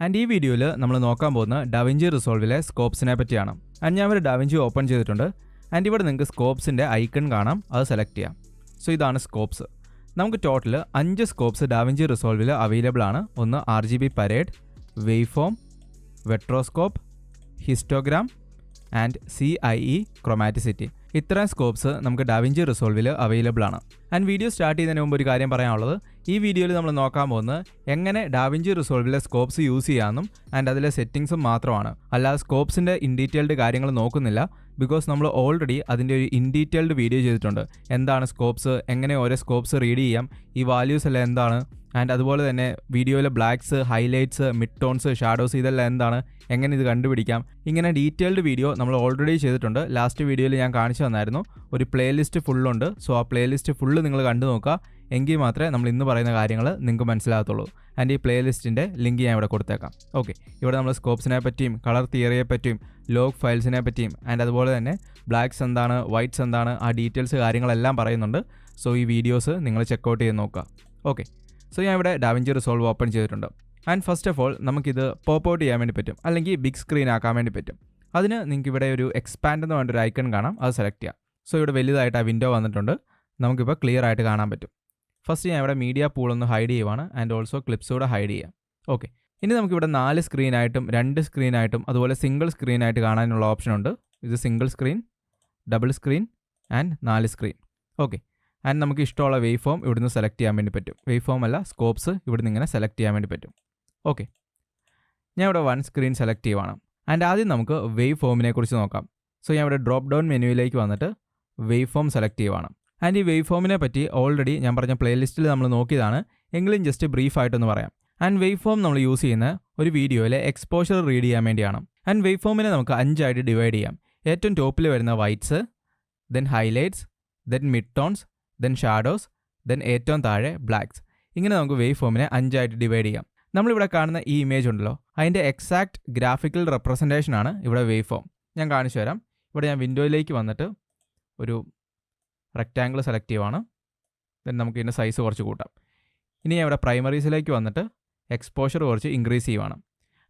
And ഈ വീഡിയോയിൽ നമ്മൾ നോക്കാൻ പോകുന്ന ഡാവിഞ്ചി റിസോൾവിലെ സ്കോപ്സിനെ പറ്റിയാണ്. ആൻഡ് ഞാൻ ഒരു ഡാവിഞ്ചി ഓപ്പൺ ചെയ്തിട്ടുണ്ട്. ആൻഡ് ഇവിടെ നിങ്ങൾക്ക് സ്കോപ്സിൻ്റെ ഐക്കൺ കാണാം, അത് സെലക്ട് ചെയ്യാം. സോ ഇതാണ് സ്കോപ്സ്. നമുക്ക് ടോട്ടൽ 5 സ്കോപ്സ് ഡാവിഞ്ചി റിസോൾവിൽ അവൈലബിൾ ആണ്. ഒന്ന് RGB parade, waveform, vectorscope, histogram and CIE chromaticity. ഇത്രയും സ്കോപ്സ് നമുക്ക് ഡാവിഞ്ചി റിസോൾവിൽ അവൈലബിൾ ആണ്. ആൻഡ് വീഡിയോ സ്റ്റാർട്ട് ചെയ്യുന്നതിന് മുമ്പ് ഒരു കാര്യം പറയാനുള്ളത്, ഈ വീഡിയോയിൽ നമ്മൾ നോക്കാൻ പോകുന്നത് എങ്ങനെ ഡാവിഞ്ചി റിസോൾവിലെ സ്കോപ്സ് യൂസ് ചെയ്യാമെന്നും ആൻഡ് അതിലെ സെറ്റിംഗ്സും മാത്രമാണ്. അല്ലാതെ സ്കോപ്സിൻ്റെ ഇൻ ഡീറ്റെയിൽഡ് കാര്യങ്ങൾ നോക്കുന്നില്ല. ബിക്കോസ് നമ്മൾ ഓൾറെഡി അതിൻ്റെ ഒരു ഇൻ ഡീറ്റെയിൽഡ് വീഡിയോ ചെയ്തിട്ടുണ്ട്. എന്താണ് സ്കോപ്സ്, എങ്ങനെ ഓരോ സ്കോപ്സ് റീഡ് ചെയ്യാം, ഈ വാല്യൂസ് എല്ലാം എന്താണ്, ആൻഡ് അതുപോലെ തന്നെ വീഡിയോയിലെ blacks, highlights, mid tones, shadows ഇതെല്ലാം എന്താണ്, എങ്ങനെ ഇത് കണ്ടുപിടിക്കാം, ഇങ്ങനെ ഡീറ്റെയിൽഡ് വീഡിയോ നമ്മൾ ഓൾറെഡി ചെയ്തിട്ടുണ്ട്. ലാസ്റ്റ് വീഡിയോയിൽ ഞാൻ കാണിച്ചു തന്നായിരുന്നു. ഒരു പ്ലേലിസ്റ്റ് ഫുള്ളുണ്ട്. സോ ആ പ്ലേലിസ്റ്റ് ഫുള്ള് നിങ്ങൾ കണ്ടു നോക്കുക. എങ്കിൽ മാത്രമേ നമ്മൾ ഇന്ന് പറയുന്ന കാര്യങ്ങൾ നിങ്ങൾക്ക് മനസ്സിലാകത്തുള്ളൂ. ആൻഡ് ഈ പ്ലേലിസ്റ്റിൻ്റെ ലിങ്ക് ഞാൻ ഇവിടെ കൊടുത്തേക്കാം. ഓക്കെ, ഇവിടെ നമ്മൾ സ്കോപ്സിനെ പറ്റിയും കളർ തിയറിയെ പറ്റിയും ലോഗ് ഫയൽസിനെ പറ്റിയും ആൻഡ് അതുപോലെ തന്നെ ബ്ലാക്ക്സ് എന്താണ്, വൈറ്റ്സ് എന്താണ്, ആ ഡീറ്റെയിൽസ് കാര്യങ്ങളെല്ലാം പറയുന്നുണ്ട്. സോ ഈ വീഡിയോസ് നിങ്ങൾ ചെക്കൗട്ട് ചെയ്ത് നോക്കുക. ഓക്കെ, സോ ഞാൻ ഇവിടെ ഡാവിഞ്ചി റിസോൾവ് ഓപ്പൺ ചെയ്തിട്ടുണ്ട്. ആൻഡ് ഫസ്റ്റ് ഓഫ് ഓൾ നമുക്കിത് പോപ്പ് ഔട്ട് ചെയ്യാൻ വേണ്ടി പറ്റും, അല്ലെങ്കിൽ ബിഗ് സ്ക്രീൻ ആക്കാൻ വേണ്ടി പറ്റും. അതിന് നിങ്ങൾക്ക് ഇവിടെ ഒരു എക്സ്പാൻഡ് എന്ന് പറഞ്ഞൊരു ഐക്കൺ കാണാം, അത് സെലക്ട് ചെയ്യാം. സോ ഇവിടെ വലുതായിട്ട് ആ വിൻഡോ വന്നിട്ടുണ്ട്, നമുക്കിപ്പോൾ ക്ലിയർ ആയിട്ട് കാണാൻ പറ്റും. ഫസ്റ്റ് ഞാൻ ഇവിടെ മീഡിയ പൂൾ ഒന്ന് ഹൈഡ് ചെയ്യുവാണ്, ആൻഡ് ഓൾസോ ക്ലിപ്സ് കൂടെ ഹൈഡ് ചെയ്യാം. ഓക്കെ, ഇനി നമുക്കിവിടെ 4 സ്ക്രീനായിട്ടും 2 സ്ക്രീനായിട്ടും അതുപോലെ സിംഗിൾ സ്ക്രീനായിട്ട് കാണാനുള്ള ഓപ്ഷൻ ഉണ്ട്. ഇത് single screen, double screen and 4 screen. Okay, and നമുക്ക് ഇഷ്ടമുള്ള വേവ് ഫോം ഇവിടുന്ന് സെലക്ട് ചെയ്യാൻ വേണ്ടി പറ്റും. വേവ് ഫോം അല്ല, സ്കോപ്സ് ഇവിടുന്ന് ഇങ്ങനെ സെലക്ട് ചെയ്യാൻ വേണ്ടി പറ്റും. ഓക്കെ, ഞാൻ ഇവിടെ 1 സ്ക്രീൻ സെലക്ട് ചെയ്യുവാണ്. ആൻഡ് ആദ്യം നമുക്ക് വേവ് ഫോമിനെ കുറിച്ച് നോക്കാം. സോ ഞാൻ ഇവിടെ ഡ്രോപ്പ് ഡൗൺ മെനുവിലേക്ക് വന്നിട്ട് വേവ് ഫോം സെലക്ട് ചെയ്യുവാണ്. ആൻഡ് ഈ വേവ് ഫോമിനെ പറ്റി ഓൾറെഡി ഞാൻ പറഞ്ഞ പ്ലേലിസ്റ്റിൽ നമ്മൾ നോക്കിയതാണ്, എങ്കിലും ജസ്റ്റ് ബ്രീഫായിട്ടൊന്ന് പറയാം. ആൻഡ് വേവ് ഫോം നമ്മൾ യൂസ് ചെയ്യുന്ന ഒരു വീഡിയോയിലെ എക്സ്പോഷർ റീഡ് ചെയ്യാൻ വേണ്ടിയാണ്. ആൻഡ് വേവ് ഫോമിനെ നമുക്ക് 5 ആയിട്ട് ഡിവൈഡ് ചെയ്യാം. ഏറ്റവും ടോപ്പിൽ വരുന്ന whites, then highlights, then mid tones, then shadows, then ഏറ്റവും താഴെ ബ്ലാക്ക്സ്. ഇങ്ങനെ നമുക്ക് വേവ് ഫോമിനെ 5 ആയിട്ട് ഡിവൈഡ് ചെയ്യാം. നമ്മളിവിടെ കാണുന്ന ഈ ഇമേജ് ഉണ്ടല്ലോ, അതിൻ്റെ എക്സാക്ട് ഗ്രാഫിക്കൽ റെപ്രസെൻറ്റേഷനാണ് ഇവിടെ വേവ് ഫോം. ഞാൻ കാണിച്ചു തരാം. ഇവിടെ ഞാൻ വിൻഡോയിലേക്ക് വന്നിട്ട് ഒരു റെക്റ്റാങ്കിൾ സെലക്ട് ചെയ്യുവാണ്. ദെൻ നമുക്ക് ഇതിൻ്റെ സൈസ് കുറച്ച് കൂട്ടാം. ഇനി ഞാൻ ഇവിടെ പ്രൈമറീസിലേക്ക് വന്നിട്ട് എക്സ്പോഷർ കുറച്ച് ഇൻക്രീസ് ചെയ്യുവാണ്.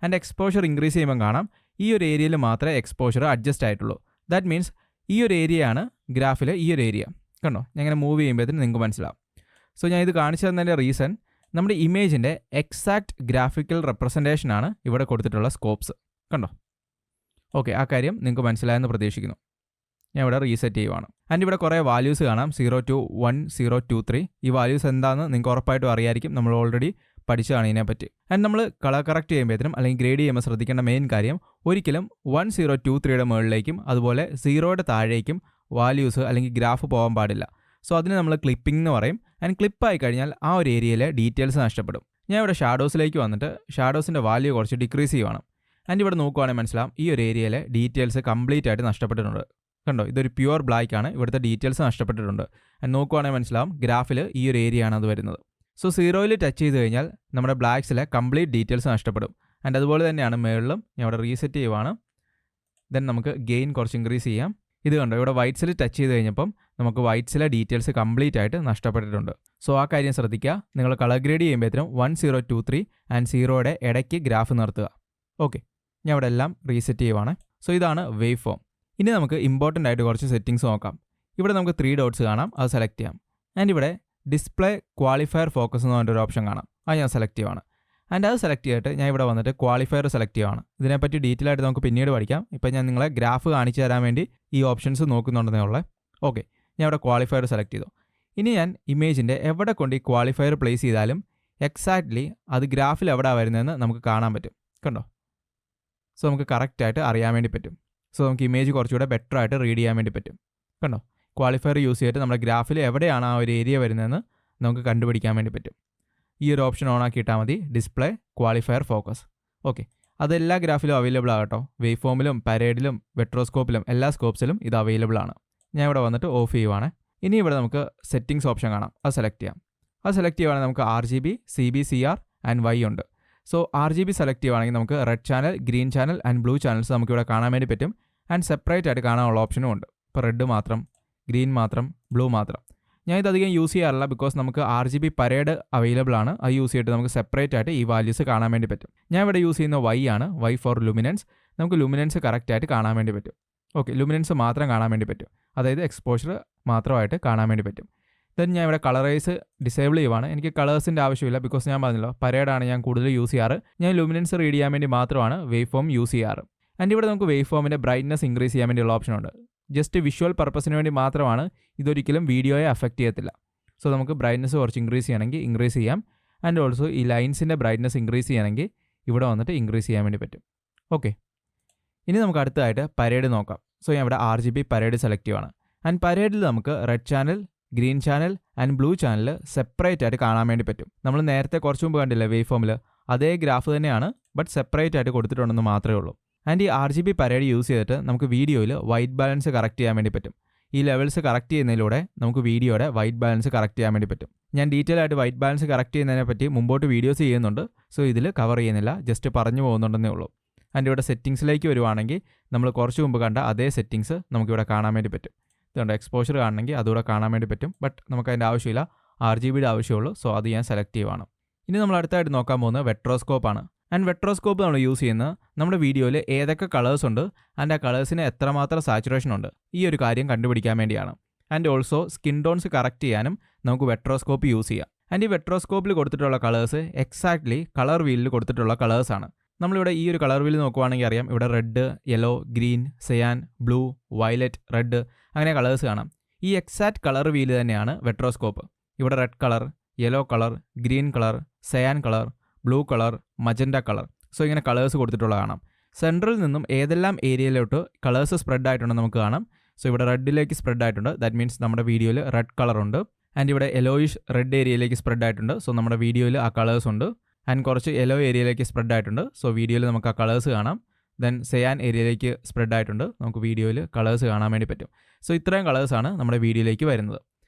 ആൻഡ് എക്സ്പോഷർ ഇൻക്രീസ് ചെയ്യുമ്പോൾ കാണാം ഈ ഒരു ഏരിയയിൽ മാത്രമേ എക്സ്പോഷർ അഡ്ജസ്റ്റ് ആയിട്ടുള്ളൂ. ദാറ്റ് മീൻസ് ഈ ഒരു ഏരിയയാണ് ഗ്രാഫിൽ ഈ ഒരു ഏരിയ. കണ്ടോ, ഞാൻ ഇങ്ങനെ മൂവ് ചെയ്യുമ്പോഴത്തേന് നിങ്ങൾക്ക് മനസ്സിലാവും. സോ ഞാൻ ഇത് കാണിച്ചു തന്നതിൻ്റെ റീസൺ, നമ്മുടെ ഇമേജിൻ്റെ എക്സാക്ട് ഗ്രാഫിക്കൽ റെപ്രസെൻറ്റേഷനാണ് ഇവിടെ കൊടുത്തിട്ടുള്ള സ്കോപ്സ്. കണ്ടോ? ഓക്കെ, ആ കാര്യം നിങ്ങൾക്ക് മനസ്സിലായെന്ന് പ്രതീക്ഷിക്കുന്നു. ഞാൻ ഇവിടെ റീസെറ്റ് ചെയ്യുവാണ്. ആൻഡ് ഇവിടെ കുറേ വാല്യൂസ് കാണാം, 0 to 1, 0 to 3. ഈ വാല്യൂസ് എന്താണെന്ന് നിങ്ങൾക്ക് ഉറപ്പായിട്ടും അറിയായിരിക്കും, നമ്മൾ ഓൾറെഡി പഠിച്ചതാണ് ഇതിനെപ്പറ്റി. ആൻഡ് നമ്മൾ കളർ കറക്റ്റ് ചെയ്യുമ്പോഴത്തേനും അല്ലെങ്കിൽ ഗ്രേഡ് ചെയ്യുമ്പോൾ ശ്രദ്ധിക്കേണ്ട മെയിൻ കാര്യം, ഒരിക്കലും 1023യുടെ മുകളിലേക്കും അതുപോലെ 0യുടെ താഴേക്കും വാല്യൂസ് അല്ലെങ്കിൽ ഗ്രാഫ് പോകാൻ പാടില്ല. സോ അതിന് നമ്മൾ ക്ലിപ്പിംഗ് എന്ന് പറയും. ആൻഡ് ക്ലിപ്പായി കഴിഞ്ഞാൽ ആ ഒരു ഏരിയയിലെ ഡീറ്റെയിൽസ് നഷ്ടപ്പെടും. ഞാൻ ഇവിടെ ഷാഡോസിലേക്ക് വന്നിട്ട് ഷാഡോസിൻ്റെ വാല്യൂ കുറച്ച് ഡിക്രീസ് ചെയ്യുവാണ്. ആൻഡ് ഇവിടെ നോക്കുവാണെങ്കിൽ മനസ്സിലാവും ഈ ഒരു ഏരിയയിലെ ഡീറ്റെയിൽസ് കംപ്ലീറ്റ് ആയിട്ട് നഷ്ടപ്പെട്ടിട്ടുണ്ട്. കണ്ടോ, ഇതൊരു പ്യുവർ ബ്ലാക്ക് ആണ്, ഇവിടുത്തെ ഡീറ്റെയിൽസ് നഷ്ടപ്പെട്ടിട്ടുണ്ട്. ആൻഡ് നോക്കുവാണെങ്കിൽ മനസ്സിലാവും ഗ്രാഫിൽ ഈ ഒരു ഏരിയ ആണ് അത് വരുന്നത്. സോ 0യിൽ ടച്ച് ചെയ്ത് കഴിഞ്ഞാൽ നമ്മുടെ ബ്ലാക്ക്സിലെ കംപ്ലീറ്റ് ഡീറ്റെയിൽസ് നഷ്ടപ്പെടും. ആൻഡ് അതുപോലെ തന്നെയാണ് മുകളിലും. ഞാൻ ഇവിടെ റീസെറ്റ് ചെയ്യുവാണ്. ദെൻ നമുക്ക് ഗെയിൻ കുറച്ച് ഇൻക്രീസ് ചെയ്യാം. ഇത് കണ്ടോ, ഇവിടെ വൈറ്റ്സിൽ ടച്ച് ചെയ്ത് കഴിഞ്ഞപ്പം നമുക്ക് വൈറ്റ്സിലെ ഡീറ്റെയിൽസ് കംപ്ലീറ്റ് ആയിട്ട് നഷ്ടപ്പെട്ടിട്ടുണ്ട്. സോ ആ കാര്യം ശ്രദ്ധിക്കുക. നിങ്ങൾ കളർ ഗ്രേഡ് ചെയ്യുമ്പോഴത്തേനും 1023 ആൻഡ് 0യുടെ ഇടയ്ക്ക് ഗ്രാഫ് നിർത്തുക. ഓക്കെ, ഞാൻ ഇവിടെ എല്ലാം റീസെറ്റ് ചെയ്യുവാണ്. സോ ഇതാണ് വേവ് ഫോം. ഇനി നമുക്ക് ഇമ്പോർട്ടൻ്റ് ആയിട്ട് കുറച്ച് സെറ്റിംഗ്സ് നോക്കാം. ഇവിടെ നമുക്ക് 3 ഡോട്ട്സ് കാണാം, അത് സെലക്ട് ചെയ്യാം. ആൻഡ് ഇവിടെ ഡിസ്പ്ലേ ക്വാളിഫയർ ഫോക്കസ് എന്ന് പറഞ്ഞൊരു ഓപ്ഷൻ കാണാം, അത് ഞാൻ സെലക്ട് ചെയ്യുവാണ്. ആൻഡ് അത് സെലക്ട് ചെയ്തിട്ട് ഞാൻ ഇവിടെ വന്നിട്ട് ക്വാളിഫയർ സെലക്ട് ചെയ്യുവാണ്. ഇതിനെപ്പറ്റി ഡീറ്റെയിൽ ആയിട്ട് നമുക്ക് പിന്നീട് പഠിക്കാം. ഇപ്പം ഞാൻ നിങ്ങളെ ഗ്രാഫ് കാണിച്ചു തരാൻ വേണ്ടി ഈ ഓപ്ഷൻസ് നോക്കുന്നുണ്ടെന്നേ ഉള്ളത്. ഓക്കെ, ഞാൻ ഇവിടെ ക്വാളിഫയർ സെലക്ട് ചെയ്തു. ഇനി ഞാൻ ഇമേജിൻ്റെ എവിടെ കൊണ്ട് ഈ ക്വാളിഫയർ പ്ലേസ് ചെയ്താലും എക്സാക്ട്ലി അത് ഗ്രാഫിൽ എവിടെ വരുന്നതെന്ന് നമുക്ക് കാണാൻ പറ്റും. കണ്ടോ? സോ നമുക്ക് കറക്റ്റായിട്ട് അറിയാൻ വേണ്ടി പറ്റും. സോ നമുക്ക് ഇമേജ് കുറച്ചുകൂടെ ബെറ്റർ ആയിട്ട് റീഡ് ചെയ്യാൻ വേണ്ടി പറ്റും. കണ്ടോ, ക്വാളിഫയർ യൂസ് ചെയ്തിട്ട് നമ്മുടെ ഗ്രാഫിൽ എവിടെയാണ് ആ ഒരു ഏരിയ വരുന്നതെന്ന് നമുക്ക് കണ്ടുപിടിക്കാൻ വേണ്ടി പറ്റും. ഈ ഒരു ഓപ്ഷൻ ഓൺ ആക്കിയിട്ടാൽ മതി, ഡിസ്പ്ലേ ക്വാളിഫയർ ഫോക്കസ്. ഓക്കെ, അതെല്ലാ ഗ്രാഫിലും അവൈലബിൾ ആകട്ടോ. വേവ് ഫോമിലും പരേഡിലും വെട്രോസ്കോപ്പിലും എല്ലാ സ്കോപ്സിലും ഇത് അവൈലബിൾ ആണ്. ഞാൻ ഇവിടെ വന്നിട്ട് ഓഫ് ചെയ്യുവാണ്. ഇനി ഇവിടെ നമുക്ക് സെറ്റിംഗ്സ് ഓപ്ഷൻ കാണാം, അത് സെലക്ട് ചെയ്യാം. അത് സെലക്ട് ചെയ്യുവാണെങ്കിൽ നമുക്ക് RGB, CBCR ആൻഡ് Y ഉണ്ട്. സോ RGB സെലക്ട് ചെയ്യുവാണെങ്കിൽ നമുക്ക് red channel, green channel and blue channels നമുക്കിവിടെ കാണാൻ വേണ്ടി പറ്റും. ആൻഡ് സെപ്പറേറ്റ് ആയിട്ട് കാണാനുള്ള ഓപ്ഷനും ഉണ്ട്. ഇപ്പോൾ റെഡ് മാത്രം, ഗ്രീൻ മാത്രം, ബ്ലൂ മാത്രം. ഞാൻ ഇതധികം യൂസ് ചെയ്യാറില്ല ബിക്കോസ് നമുക്ക് RGB പരേഡ് അവൈലബിൾ ആണ്. അത് യൂസ് ചെയ്തിട്ട് നമുക്ക് സെപ്പറേറ്റ് ആയിട്ട് ഈ വാല്യൂസ് കാണാൻ വേണ്ടി പറ്റും. ഞാൻ ഇവിടെ യൂസ് ചെയ്യുന്ന Y ആണ്, Y ഫോർ ലുമിനൻസ്. നമുക്ക് ലുമിനൻസ് കറക്റ്റായിട്ട് കാണാൻ വേണ്ടി പറ്റും. ഓക്കെ, ലുമിനൻസ് മാത്രം കാണാൻ വേണ്ടി പറ്റും, അതായത് എക്സ്പോഷർ മാത്രമായിട്ട് കാണാൻ വേണ്ടി പറ്റും. ദെൻ ഞാൻ ഇവിടെ കളറൈസ് ഡിസേബിൾ ചെയ്യുവാണ്. എനിക്ക് കളേഴ്സിൻ്റെ ആവശ്യമില്ല ബിക്കോസ് ഞാൻ പറഞ്ഞല്ലോ പരേഡാണ് ഞാൻ കൂടുതൽ യൂസ് ചെയ്യാറ്. ഞാൻ ലുമിനൻസ് റീഡ് ചെയ്യാൻ വേണ്ടി മാത്രമാണ് വേവ് ഫോം യൂസ് ചെയ്യാറ്. ആൻഡ് ഇവിടെ നമുക്ക് വേവ് ഫോമിൻ്റെ ബ്രൈറ്റ്നസ് ഇൻക്രീസ് ചെയ്യാൻ വേണ്ടിയുള്ള ഓപ്ഷനുണ്ട്. ജസ്റ്റ് വിഷ്വൽ പർപ്പസിന് വേണ്ടി മാത്രമാണ്, ഇതൊരിക്കലും വീഡിയോയെ അഫക്റ്റ് ചെയ്യത്തില്ല. സോ നമുക്ക് ബ്രൈറ്റ്നസ് കുറച്ച് ഇൻക്രീസ് ചെയ്യണമെങ്കിൽ ഇൻക്രീസ് ചെയ്യാം. ആൻഡ് ഓൾസോ ഈ ലൈൻസിൻ്റെ ബ്രൈറ്റ്നസ് ഇൻക്രീസ് ചെയ്യണമെങ്കിൽ ഇവിടെ വന്നിട്ട് ഇൻക്രീസ് ചെയ്യാൻ വേണ്ടി പറ്റും. ഓക്കെ, ഇനി നമുക്ക് അടുത്തതായിട്ട് പരേഡ് നോക്കാം. സോ ഞാൻ ഇവിടെ RGB പരേഡ് സെലക്ട് ചെയ്യുവാണ്. ആൻഡ് പരേഡിൽ നമുക്ക് red channel, green channel and blue channel separate ആയിട്ട് കാണാൻ വേണ്ടി പറ്റും. നമ്മൾ നേരത്തെ കുറച്ച് മുമ്പ് കണ്ടില്ലേ വേവ് ഫോമിൽ, അതേ ഗ്രാഫ് തന്നെയാണ്, ബട്ട് സെപ്പറേറ്റ് ആയിട്ട് കൊടുത്തിട്ടുണ്ടെന്ന് മാത്രമേ ഉള്ളൂ. ആൻഡ് ഈ RGB പരേഡ് യൂസ് ചെയ്തിട്ട് നമുക്ക് വീഡിയോയിൽ വൈറ്റ് ബാലൻസ് കറക്റ്റ് ചെയ്യാൻ വേണ്ടി പറ്റും. ഈ ലെവൽസ് കറക്റ്റ് ചെയ്യുന്നതിലൂടെ നമുക്ക് വീഡിയോയുടെ വൈറ്റ് ബാലൻസ് കറക്റ്റ് ചെയ്യാൻ വേണ്ടി പറ്റും. ഞാൻ ഡീറ്റെയിൽ ആയിട്ട് വൈറ്റ് ബാലൻസ് കറക്റ്റ് ചെയ്യുന്നതിനെ പറ്റി മുമ്പോട്ട് വീഡിയോസ് ചെയ്യുന്നുണ്ട്. സോ ഇതിൽ കവർ ചെയ്യുന്നില്ല, ജസ്റ്റ് പറഞ്ഞു പോകുന്നുണ്ടെന്നേ ഉള്ളൂ. ആൻഡ് ഇവിടെ സെറ്റിങ്സിലേക്ക് വരുവാണെങ്കിൽ നമ്മൾ കുറച്ച് മുമ്പ് കണ്ട അതേ സെറ്റിങ്സ് നമുക്കിവിടെ കാണാൻ വേണ്ടി പറ്റും. ഇതുകൊണ്ട് എക്സ്പോഷർ കാണണമെങ്കിൽ അതുകൂടെ കാണാൻ വേണ്ടി പറ്റും, ബട്ട് നമുക്ക് അതിൻ്റെ ആവശ്യമില്ല, RGBയുടെ ആവശ്യമുള്ളൂ. സോ അത് ഞാൻ സെലക്ട് ചെയ്യുവാണ്. ഇനി നമ്മൾ അടുത്തായിട്ട് നോക്കാൻ പോകുന്നത് വെട്രോസ്കോപ്പാണ്. ആൻഡ് വെട്രോസ്കോപ്പ് നമ്മൾ യൂസ് ചെയ്യുന്നത് നമ്മുടെ വീഡിയോയിൽ ഏതൊക്കെ കളേഴ്സ് ഉണ്ട് ആൻഡ് ആ കളേഴ്സിന് എത്രമാത്രം സാച്ചുറേഷൻ ഉണ്ട് ഈ ഒരു കാര്യം കണ്ടുപിടിക്കാൻ വേണ്ടിയാണ്. And also skin tones correct ചെയ്യാനും നമുക്ക് വെട്രോസ്കോപ്പ് യൂസ് ചെയ്യാം. ആൻഡ് ഈ വെട്രോസ്കോപ്പിൽ കൊടുത്തിട്ടുള്ള കളേഴ്സ് എക്സാക്ട്ലി കളർ വീലിൽ കൊടുത്തിട്ടുള്ള കളേഴ്സാണ്. നമ്മളിവിടെ ഈ ഒരു കളർ വീൽ നോക്കുവാണെങ്കിൽ അറിയാം, ഇവിടെ red, yellow, green, cyan, blue, violet, red അങ്ങനെ കളേഴ്സ് കാണാം. ഈ എക്സാക്ട് കളർ വീല് തന്നെയാണ് വെട്രോസ്കോപ്പ്. ഇവിടെ red colour, yellow colour, green colour, cyan colour, blue colour, magenta colour. So ഇങ്ങനെ കളേഴ്സ് കൊടുത്തിട്ടുള്ള കാണാം. സെൻട്രൽ നിന്നും ഏതെല്ലാം ഏരിയയിലോട്ട് കളേഴ്സ് സ്പ്രെഡ് ആയിട്ടുണ്ടെന്ന് നമുക്ക് കാണാം. സോ ഇവിടെ റെഡിലേക്ക് സ്പ്രെഡ് ആയിട്ടുണ്ട്, ദാറ്റ് മീൻസ് നമ്മുടെ വീഡിയോയിൽ റെഡ് കളർ ഉണ്ട്. ആൻഡ് ഇവിടെ യെലോയിഷ് റെഡ് ഏരിയയിലേക്ക് സ്പ്രെഡ് ആയിട്ടുണ്ട്, സോ നമ്മുടെ വീഡിയോയിൽ ആ കളേഴ്സ് ഉണ്ട്. ആൻഡ് കുറച്ച് യെല്ലോ ഏരിയയിലേക്ക് സ്പ്രെഡ് ആയിട്ടുണ്ട്, സോ വീഡിയോയിൽ നമുക്ക് ആ കളേഴ്സ് കാണാം. ദെൻ സയാൻ ഏരിയയിലേക്ക് സ്പ്രെഡ് ആയിട്ടുണ്ട്, നമുക്ക് വീഡിയോയിൽ കളേഴ്സ് കാണാൻ വേണ്ടി പറ്റും. സോ ഇത്രയും കളേഴ്സാണ് നമ്മുടെ വീഡിയോയിലേക്ക് വരുന്നത്.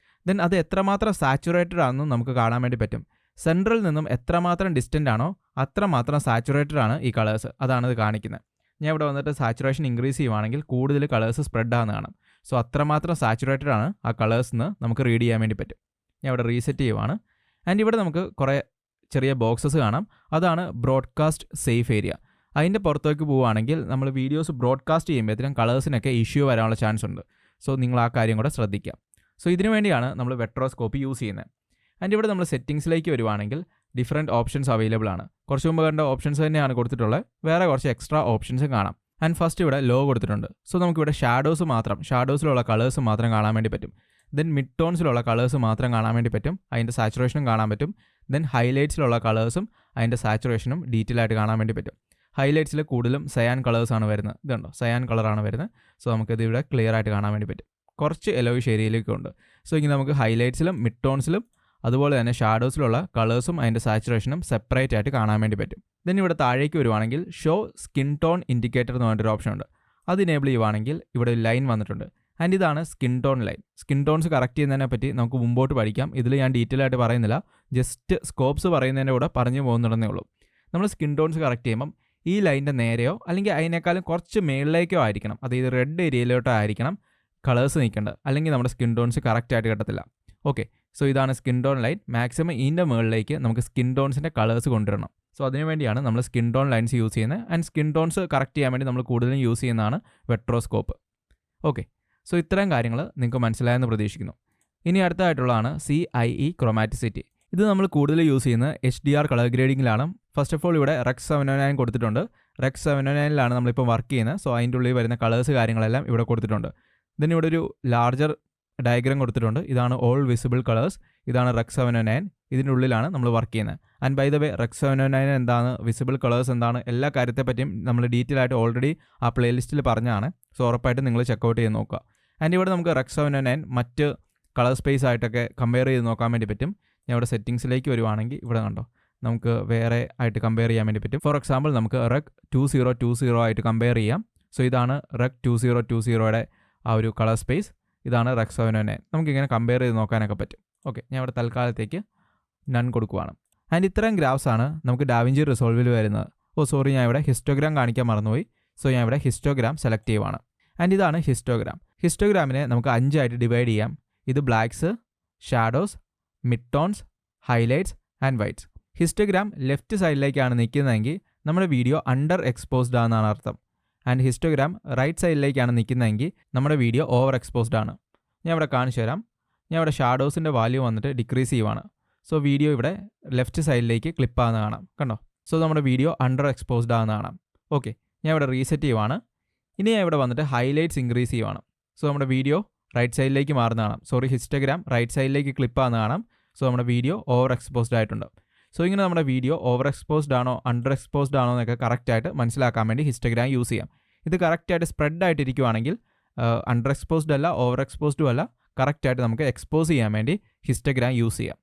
ദെൻ അത് എത്രമാത്രം സാച്ചുറേറ്റഡ് ആണെന്നും നമുക്ക് കാണാൻ വേണ്ടി പറ്റും. സെൻട്രൽ നിന്നും എത്രമാത്രം ഡിസ്റ്റൻ്റ് ആണോ അത്രമാത്രം സാച്ചുറേറ്റഡ് ആണ് ഈ കളേഴ്സ്, അതാണ് ഇത് കാണിക്കുന്നത്. ഞാൻ ഇവിടെ വന്നിട്ട് സാച്ചുറേഷൻ ഇൻക്രീസ് ചെയ്യുവാണെങ്കിൽ കൂടുതൽ കളേഴ്സ് സ്പ്രെഡ് ആകുന്ന കാണാം. സോ അത്രമാത്രം സാച്ചുറേറ്റഡ് ആണ് ആ കളേഴ്സിന് നമുക്ക് റീഡ് ചെയ്യാൻ വേണ്ടി പറ്റും. ഞാൻ ഇവിടെ റീസെറ്റ് ചെയ്യുവാണ്. ആൻഡ് ഇവിടെ നമുക്ക് കുറേ ചെറിയ ബോക്സസ് കാണാം, അതാണ് ബ്രോഡ്കാസ്റ്റ് സേഫ് ഏരിയ. അതിൻ്റെ പുറത്തേക്ക് പോവുകയാണെങ്കിൽ നമ്മൾ വീഡിയോസ് ബ്രോഡ്കാസ്റ്റ് ചെയ്യുമ്പോഴത്തേനും കളേഴ്സിനൊക്കെ ഇഷ്യൂ വരാനുള്ള ചാൻസ് ഉണ്ട്. സോ നിങ്ങൾ ആ കാര്യം കൂടെ ശ്രദ്ധിക്കുക. സോ ഇതിനു വേണ്ടിയാണ് നമ്മൾ വെട്രോസ്കോപ്പ് യൂസ് ചെയ്യുന്നത്. ആൻഡ് ഇവിടെ നമ്മൾ സെറ്റിങ്സിലേക്ക് വരുവാണെങ്കിൽ ഡിഫറെൻറ്റ് ഓപ്ഷൻസ് അവൈലബിൾ ആണ്. കുറച്ച് മുമ്പ് കണ്ട ഓപ്ഷൻസ് തന്നെയാണ് കൊടുത്തിട്ടുള്ളത്, വേറെ കുറച്ച് എക്സ്ട്രാ ഓപ്ഷൻസും കാണാം. ആൻഡ് ഫസ്റ്റ് ഇവിടെ ലോ കൊടുത്തിട്ടുണ്ട്. സോ നമുക്കിവിടെ ഷാഡോസിലുള്ള കളേഴ്സ് മാത്രം കാണാൻ വേണ്ടി പറ്റും. ദെൻ മിഡ് ടോൺസിലുള്ള കളേഴ്സ് മാത്രം കാണാൻ വേണ്ടി പറ്റും, അതിൻ്റെ സാച്ചുറേഷനും കാണാൻ പറ്റും. ദെൻ ഹൈലൈറ്റ്സിലുള്ള കളേഴ്സും അതിൻ്റെ സാച്ചുറേഷനും ഡീറ്റെയിൽ ആയിട്ട് കാണാൻ വേണ്ടി പറ്റും. ഹൈലൈറ്റ്സിൽ കൂടുതലും സയാൻ കളേഴ്സാണ് വരുന്നത്, ഇതുണ്ടോ സയാൻ കളറാണ് വരുന്നത്. സോ നമുക്കിത് ഇവിടെ ക്ലിയർ ആയിട്ട് കാണാൻ വേണ്ടി പറ്റും. കുറച്ച് യെലോയിഷ് ഏരിയയിലേക്കും ഉണ്ട്. സോ ഇങ്ങനെ നമുക്ക് ഹൈലൈറ്റ്സിലും മിഡ് ടോൺസിലും അതുപോലെ തന്നെ ഷാഡോസിലുള്ള കളേഴ്സും അതിൻ്റെ സാച്ചുറേഷനും സെപ്പറേറ്റ് ആയിട്ട് കാണാൻ വേണ്ടി പറ്റും. ദെൻ ഇവിടെ താഴേക്ക് വരുവാണെങ്കിൽ ഷോ സ്കിൻ ടോൺ ഇൻഡിക്കേറ്റർ എന്ന് പറഞ്ഞൊരു ഓപ്ഷൻ ഉണ്ട്. അത് ഇനേബിൾ ചെയ്യുവാണെങ്കിൽ ഇവിടെ ലൈൻ വന്നിട്ടുണ്ട്. ആൻഡ് ഇതാണ് skin tone line. Skin tones correct ചെയ്യുന്നതിനെ പറ്റി നമുക്ക് മുമ്പോട്ട് പഠിക്കാം. ഇതിൽ ഞാൻ ഡീറ്റെയിൽ ആയിട്ട് പറയുന്നില്ല, ജസ്റ്റ് സ്കോപ്സ് പറയുന്നതിൻ്റെ കൂടെ പറഞ്ഞു പോകുന്നുണ്ടെന്നേ ഉള്ളൂ. നമ്മൾ സ്കിൻ ടോൺസ് കറക്റ്റ് ചെയ്യുമ്പം ഈ ലൈനിൻ്റെ നേരെയോ അല്ലെങ്കിൽ അതിനേക്കാളും കുറച്ച് മേളിലേക്കോ ആയിരിക്കണം, അതായത് റെഡ് ഏരിയയിലോട്ടോ ആയിരിക്കണം കളേഴ്സ് നിൽക്കേണ്ടത്, അല്ലെങ്കിൽ നമ്മുടെ സ്കിൻ ടോൺസ് കറക്റ്റ് ആയിട്ട് കിട്ടത്തില്ല. ഓക്കെ, സോ ഇതാണ് സ്കിൻ ടോൺ ലൈൻ. മാക്സിമം ഇതിൻ്റെ മുകളിലേക്ക് നമുക്ക് സ്കിൻ ടോൺസിൻ്റെ കളേഴ്സ് കൊണ്ടുവരണം. സോ അതിനു വേണ്ടിയാണ് നമ്മൾ സ്കിൻ ടോൺ ലൈൻസ് യൂസ് ചെയ്യുന്നത്. ആൻഡ് സ്കിൻ ടോൺസ് കറക്റ്റ് ചെയ്യാൻ വേണ്ടി നമ്മൾ കൂടുതലും യൂസ് ചെയ്യുന്നതാണ് വെട്രോസ്കോപ്പ്. ഓക്കെ, സോ ഇത്രയും കാര്യങ്ങൾ നിങ്ങൾക്ക് മനസ്സിലായെന്ന് പ്രതീക്ഷിക്കുന്നു. ഇനി അടുത്തതായിട്ടുള്ളതാണ് CIE ക്രോമാറ്റിസിറ്റി. ഇത് നമ്മൾ കൂടുതൽ യൂസ് ചെയ്യുന്നത് HDR കളർ ഗ്രേഡിങ്ങിലാണ്. ഫസ്റ്റ് ഓഫ് ഓൾ ഇവിടെ റെക്സ് 709 കൊടുത്തിട്ടുണ്ട്. റെക്സ് 709 നമ്മളിപ്പോൾ വർക്ക് ചെയ്യുന്നത്. സോ അതിൻ്റെ ഉള്ളിൽ വരുന്ന കളേഴ്സ് കാര്യങ്ങളെല്ലാം ഇവിടെ കൊടുത്തിട്ടുണ്ട്. ഇതിന് ഇവിടെ ഒരു ലാർജർ ഡയഗ്രാം കൊടുത്തിട്ടുണ്ട്. ഇതാണ് ഓൾ വിസിബിൾ കളേഴ്സ്, ഇതാണ് റെക്സ് 709. ഇതിൻ്റെ ഉള്ളിലാണ് നമ്മൾ വർക്ക് ചെയ്യുന്നത്. ആൻഡ് ബൈ ദ വേ റെക്സ് 709 എന്താണ്, വിസിബിൾ കളേഴ്സ് എന്താണ്, എല്ലാ കാര്യത്തെപ്പറ്റിയും നമ്മൾ ഡീറ്റെയിൽ ആയിട്ട് ഓൾറെഡി ആ പ്ലേലിസ്റ്റിൽ പറഞ്ഞാണ്. സോ ഉറപ്പായിട്ട് നിങ്ങൾ ചെക്കൗട്ട് ചെയ്ത് നോക്കുക. ആൻഡ് ഇവിടെ നമുക്ക് റെക്സ് 709 മറ്റ് കളർ സ്പേസ് ആയിട്ടൊക്കെ കമ്പയർ ചെയ്ത് നോക്കാൻ വേണ്ടി പറ്റും. ഞാൻ ഇവിടെ സെറ്റിങ്സിലേക്ക് വരുവാണെങ്കിൽ ഇവിടെ കണ്ടോ, നമുക്ക് വേറെ ആയിട്ട് കമ്പയർ ചെയ്യാൻ വേണ്ടി പറ്റും. ഫോർ എക്സാമ്പിൾ നമുക്ക് റെക് 2020 ആയിട്ട് കമ്പയർ ചെയ്യാം. സോ ഇതാണ് റെക് 2020യുടെ ആ ഒരു കളർ സ്പേസ്, ഇതാണ് റെക്സ് 709. നമുക്കിങ്ങനെ കമ്പയർ ചെയ്ത് നോക്കാനൊക്കെ പറ്റും. ഓക്കെ, ഞാൻ ഇവിടെ തൽക്കാലത്തേക്ക് നൺ കൊടുക്കുവാണ്. ആൻഡ് ഇത്രയും ഗ്രാഫ്സ് ആണ് നമുക്ക് ഡാവിഞ്ചി റിസോൾവിൽ വരുന്നത്. സോറി, ഞാൻ ഇവിടെ ഹിസ്റ്റോഗ്രാം കാണിക്കാൻ മറന്നുപോയി. സോ ഞാൻ ഇവിടെ ഹിസ്റ്റോഗ്രാം സെലക്ട് ചെയ്യുവാണ്. ആൻഡ് ഇതാണ് ഹിസ്റ്റോഗ്രാം. ഹിസ്റ്റോഗ്രാമിനെ നമുക്ക് 5 ആയിട്ട് ഡിവൈഡ് ചെയ്യാം. ഇത് blacks, shadows, mid tones, highlights and whites. Histogram left സൈഡിലേക്കാണ് നിൽക്കുന്നതെങ്കിൽ നമ്മുടെ വീഡിയോ അണ്ടർ എക്സ്പോസ്ഡ് ആണെന്നാണ് അർത്ഥം. ആൻഡ് ഹിസ്റ്റോഗ്രാം റൈറ്റ് സൈഡിലേക്കാണ് നിൽക്കുന്നതെങ്കിൽ നമ്മുടെ വീഡിയോ ഓവർ എക്സ്പോസ്ഡ് ആണ്. ഞാൻ ഇവിടെ കാണിച്ചു തരാം. ഞാൻ ഇവിടെ ഷാഡോസിൻ്റെ വാല്യൂ വന്നിട്ട് ഡിക്രീസ് ചെയ്യുവാണ്. സോ വീഡിയോ ഇവിടെ ലെഫ്റ്റ് സൈഡിലേക്ക് ക്ലിപ്പാകുന്ന കാണാം. കണ്ടോ? സോ നമ്മുടെ വീഡിയോ അണ്ടർ എക്സ്പോസ്ഡ് ആകുന്ന കാണാം. ഓക്കെ, ഞാൻ ഇവിടെ റീസെറ്റ് ചെയ്യുവാണ്. ഇനി ഞാൻ ഇവിടെ വന്നിട്ട് ഹൈലൈറ്റ്സ് ഇൻക്രീസ് ചെയ്യുവാണ്. സോ നമ്മുടെ വീഡിയോ റൈറ്റ് സൈഡിലേക്ക് മാറുന്ന കാണാം. ഹിസ്റ്റോഗ്രാം റൈറ്റ് സൈഡിലേക്ക് ക്ലിപ്പാകുന്ന കാണാം. സോ നമ്മുടെ വീഡിയോ ഓവർ എക്സ്പോസ്ഡ് ആയിട്ടുണ്ട്. സോ ഇങ്ങനെ നമ്മുടെ വീഡിയോ ഓവർ എക്സ്പോസ്ഡ് ആണോ അണ്ടർ എക്സ്പോസ്ഡ് ആണോ എന്നൊക്കെ കറക്റ്റായിട്ട് മനസ്സിലാക്കാൻ വേണ്ടി ഹിസ്റ്റോഗ്രാം യൂസ് ചെയ്യാം. ഇത് കറക്റ്റായിട്ട് സ്പ്രെഡ് ആയിട്ടിരിക്കുവാണെങ്കിൽ അണ്ടർ എക്സ്പോസ്ഡ് അല്ല ഓവർ എക്സ്പോസ്ഡും അല്ല, കറക്റ്റായിട്ട് നമുക്ക് എക്സ്പോസ് ചെയ്യാൻ വേണ്ടി ഹിസ്റ്റോഗ്രാം യൂസ് ചെയ്യാം.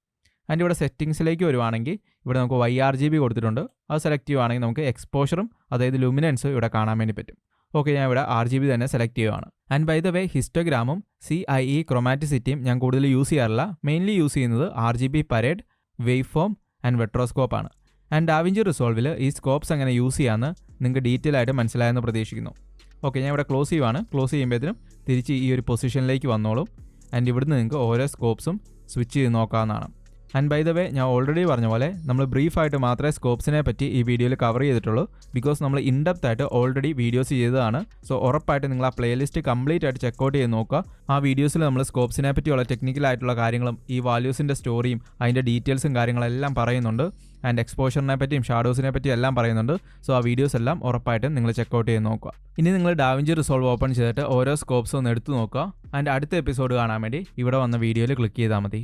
ആൻഡ് ഇവിടെ സെറ്റിങ്സിലേക്ക് വരുവാണെങ്കിൽ ഇവിടെ നമുക്ക് YRGB കൊടുത്തിട്ടുണ്ട്. അത് സെലക്ട് ചെയ്യുവാണെങ്കിൽ നമുക്ക് എക്സ്പോഷറും അതായത് ലുമിനൻസും ഇവിടെ കാണാൻ വേണ്ടി പറ്റും. ഓക്കെ, ഞാൻ ഇവിടെ RGB തന്നെ സെലക്ട് ചെയ്യുവാണ്. ആൻഡ് ബൈ ദ വേ ഹിസ്റ്റോഗ്രാമും CIE ക്രൊമാറ്റിസിറ്റിയും ഞാൻ കൂടുതൽ യൂസ് ചെയ്യാറില്ല. മെയിൻലി യൂസ് ചെയ്യുന്നത് RGB parade, waveform and vectorscope ആണ്. ആൻഡ് ഡാവിഞ്ചി റിസോൾവിൽ ഈ സ്കോപ്സ് എങ്ങനെ യൂസ് ചെയ്യാമെന്ന് നിങ്ങൾക്ക് ഡീറ്റെയിൽ ആയിട്ട് മനസ്സിലായെന്ന് പ്രതീക്ഷിക്കുന്നു. ഓക്കെ, ഞാൻ ഇവിടെ ക്ലോസ് ചെയ്യുവാണ്. ക്ലോസ് ചെയ്യുമ്പോഴത്തേനും തിരിച്ച് ഈ ഒരു പൊസിഷനിലേക്ക് വന്നോളും. ആൻഡ് ഇവിടുന്ന് നിങ്ങൾക്ക് ഓരോ സ്കോപ്സും സ്വിച്ച് ചെയ്ത് നോക്കാവുന്നതാണ്. ആൻഡ് ബൈ ദ വേ ഞാൻ ഓൾറെഡി പറഞ്ഞ പോലെ നമ്മൾ ബ്രീഫായിട്ട് മാത്രമേ സ്കോപ്സിനെ പറ്റി ഈ വീഡിയോയിൽ കവർ ചെയ്തിട്ടുള്ളൂ. ബിക്കോസ് നമ്മൾ ഇൻഡെപ്ത് ആയിട്ട് ഓൾറെഡി വീഡിയോസ് ചെയ്തതാണ്. സോ ഉറപ്പായിട്ട് നിങ്ങൾ ആ പ്ലേലിസ്റ്റ് കംപ്ലീറ്റ് ആയിട്ട് ചെക്കൗട്ട് ചെയ്ത് നോക്കുക. ആ വീഡിയോസിൽ നമ്മൾ സ്കോപ്സിനെ പറ്റിയുള്ള ടെക്നിക്കലായിട്ടുള്ള കാര്യങ്ങളും ഈ വാല്യൂസിൻ്റെ സ്റ്റോറിയും അതിൻ്റെ ഡീറ്റെയിൽസും കാര്യങ്ങളെല്ലാം പറയുന്നുണ്ട്. ആൻഡ് എക്സ്പോഷറിനെ പറ്റിയും ഷാഡോസിനെ പറ്റിയും എല്ലാം പറയുന്നുണ്ട്. സോ ആ വീഡിയോസ് എല്ലാം ഉറപ്പായിട്ടും നിങ്ങൾ ചെക്കൗട്ട് ചെയ്ത് നോക്കുക. ഇനി നിങ്ങൾ ഡാവിഞ്ചി റിസോൾവ് ഓപ്പൺ ചെയ്തിട്ട് ഓരോ സ്കോപ്സും ഒന്ന് എടുത്തു നോക്കുക. ആൻഡ് അടുത്ത എപ്പിസോഡ് കാണാൻ വേണ്ടി ഇവിടെ വന്ന വീഡിയോയിൽ ക്ലിക്ക് ചെയ്താൽ മതി.